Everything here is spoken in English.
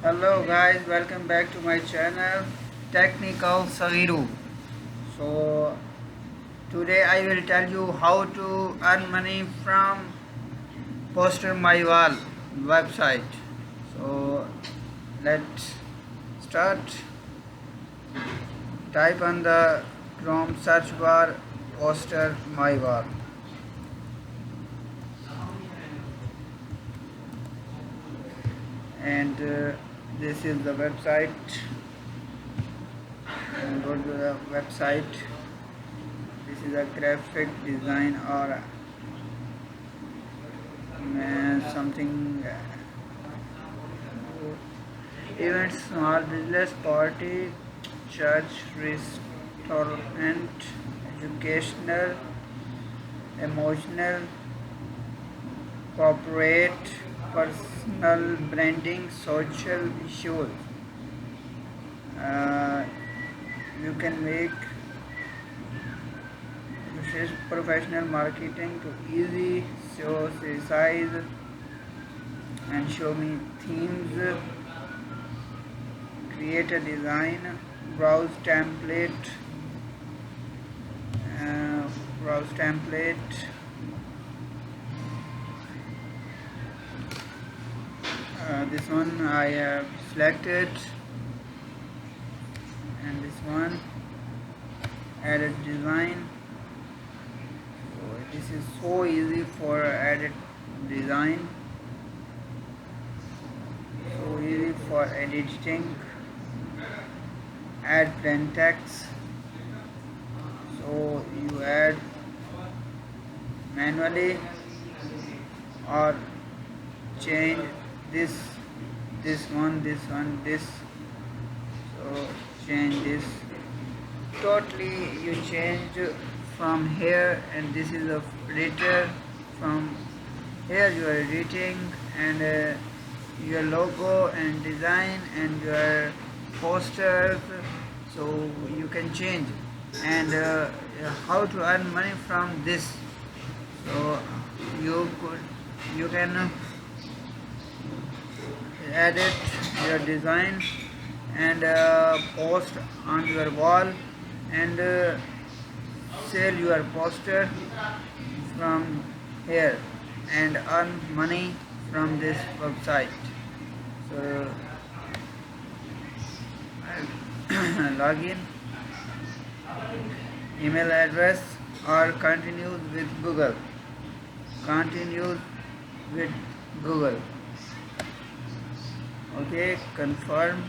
Hello guys, welcome back to my channel Technical Sagiru. So today I will tell you how to earn money from Poster My Wall website. So let's start. Type on the Chrome search bar Poster My Wall, and this is the website. And go to the website. This is a graphic design or something events, small business, party, church, restaurant, educational, emotional, corporate, personal branding, social issues. uh, you can make professional marketing to easy show size and show me themes, create a design, browse template, uh, browse template. This one I have selected, and this one edit design. So this is so easy for edit design, so easy for editing. Add plain text, so you add manually or change this this, so change this totally. You change from here, and this is a editor. From here you are editing, and your logo and design and your posters, so you can change. And how to earn money from this? So you can edit your design and post on your wall, and sell your poster from here and earn money from this website. So login, email address, or continue with Google. Continue with Google. Okay, confirm.